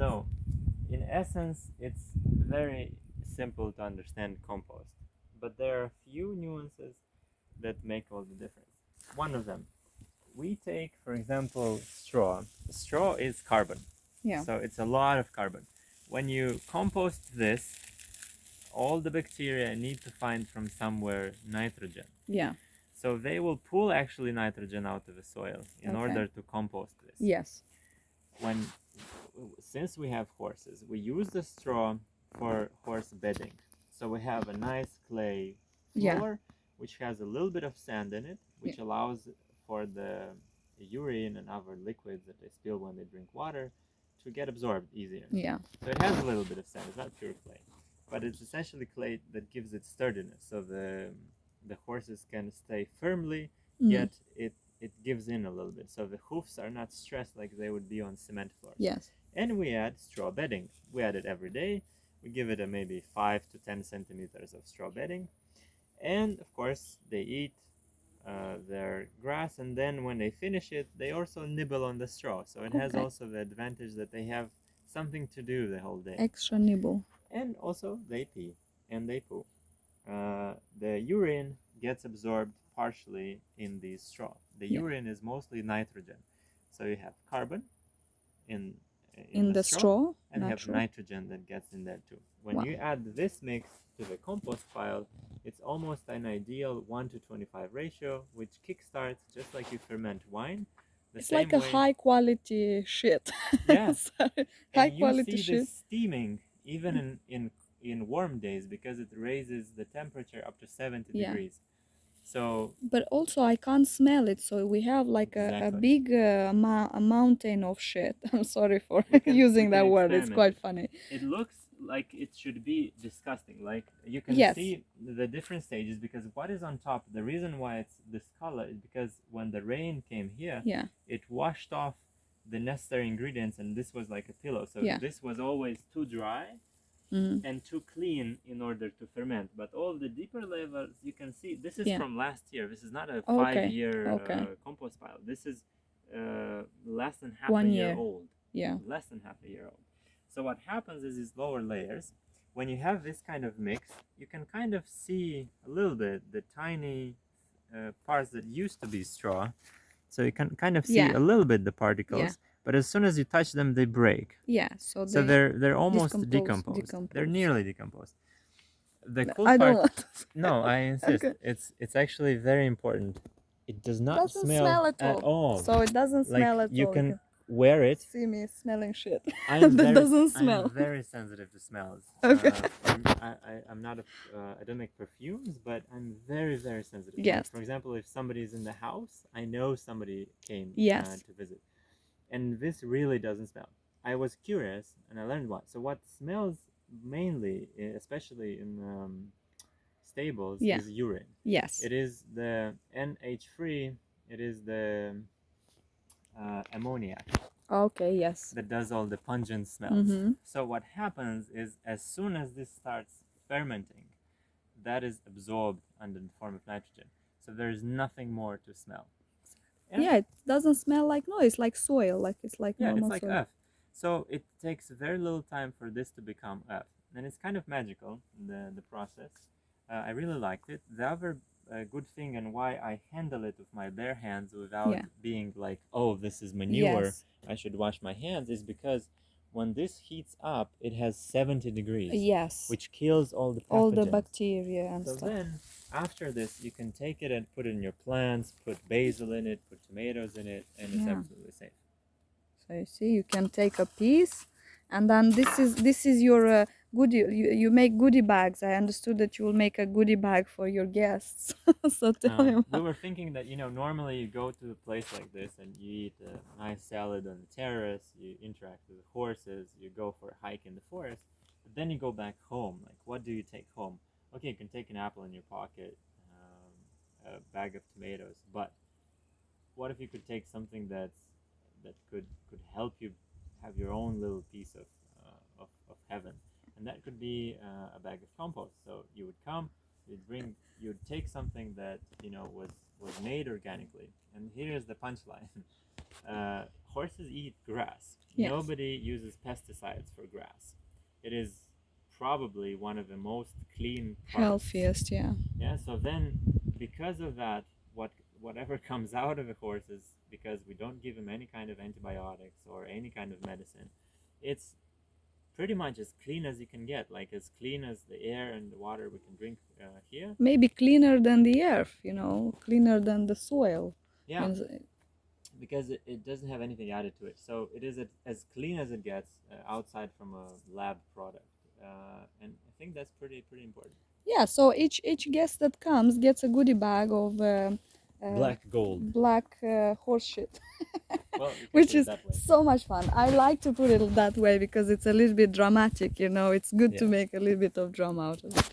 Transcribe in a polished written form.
So, in essence, it's very simple to understand compost, but there are a few nuances that make all the difference. One of them, we take, for example, straw. Straw is carbon, Yeah. so it's a lot of carbon. When you compost this, all the bacteria need to find from somewhere nitrogen. Yeah. So they will pull actually nitrogen out of the soil in order to compost this. Yes. Since we have horses, we use the straw for horse bedding. So we have a nice clay floor, which has a little bit of sand in it, which allows for the urine and other liquids that they spill when they drink water to get absorbed easier. Yeah. So it has a little bit of sand. It's not pure clay, but it's essentially clay that gives it sturdiness. So the horses can stay firmly, yet it gives in a little bit. So the hoofs are not stressed like they would be on cement floors. Yes. And we add straw bedding. We add it every day. We give it a maybe 5 to 10 centimeters of straw bedding. And of course, they eat their grass, and then when they finish it, they also nibble on the straw. So it has also the advantage that they have something to do the whole day. Extra nibble. And also they pee and they poo. The urine gets absorbed partially in the straw. The urine is mostly nitrogen. So you have carbon in the straw, and you have nitrogen that gets in there too. When you add this mix to the compost pile, it's almost an ideal 1:25 ratio, which kickstarts just like you ferment wine. It's like a high quality shit. Yeah. High quality you see shit. this steaming even in warm days because it raises the temperature up to 70 degrees. So, but also I can't smell it, so we have like a big a mountain of shit. I'm sorry for using that word. It's quite funny. It looks like it should be disgusting. Like you can see the different stages, because what is on top, the reason why it's this color is because when the rain came here, it washed off the necessary ingredients, and this was like a pillow. So this was always too dry and too clean in order to ferment. But all the deeper levels, you can see this is from last year. This is not a 5-year compost pile. This is less than half a year old. Less than half a year old. So what happens is these lower layers, when you have this kind of mix, you can kind of see a little bit the tiny parts that used to be straw. So you can kind of see a little bit the particles, but as soon as you touch them, they break. So they're almost decomposed. They're nearly decomposed. The cool I part, don't want to. no, I insist. It's actually very important. It does not smell at all. So it doesn't smell at all. You can wear it. See me smelling shit. That doesn't smell. I'm very sensitive to smells. I'm not I don't make perfumes, but I'm very, very sensitive. Yes. For example, if somebody's in the house, I know somebody came to visit, and this really doesn't smell. I was curious and I learned what. So what smells mainly, especially in stables, is urine. Yes. It is the NH3. It is the ammoniac. Okay, yes. That does all the pungent smells. So what happens is, as soon as this starts fermenting, that is absorbed under the form of nitrogen. So there is nothing more to smell. It doesn't smell like it's like soil, like it's like normal it's like soil. earth. So it takes very little time for this to become earth, and it's kind of magical, the process. I really liked it. The other good thing, and why I handle it with my bare hands without being like, oh, this is manure, I should wash my hands, is because when this heats up, it has 70 degrees. Which kills all the pathogens. All the bacteria and so stuff. Then, after this, you can take it and put it in your plants, put basil in it, put tomatoes in it, and it's absolutely safe. So you see, you can take a piece, and then this is your goodie. You make goodie bags. I understood that you will make a goodie bag for your guests. So tell him. We were thinking that, normally you go to a place like this and you eat a nice salad on the terrace, you interact with the horses, you go for a hike in the forest, but then you go back home. Like, what do you take home? Okay, you can take an apple in your pocket, a bag of tomatoes, but what if you could take something that could help you have your own little piece of heaven, and that could be a bag of compost. So you would come, you'd take something that was made organically, and here's the punchline. horses eat grass. Yes. Nobody uses pesticides for grass. It is probably one of the most clean parts. Healthiest, yeah. Yeah, so then because of that, whatever comes out of the horses, because we don't give them any kind of antibiotics or any kind of medicine, it's pretty much as clean as you can get, like as clean as the air and the water we can drink here. Maybe cleaner than the earth, you know, cleaner than the soil. Yeah, because it doesn't have anything added to it. So it is as clean as it gets outside from a lab product. And I think that's pretty important. Yeah, so each guest that comes gets a goodie bag of black gold, black horse shit. Well, which is so much fun. I like to put it that way because it's a little bit dramatic, you know. It's good to make a little bit of drama out of it.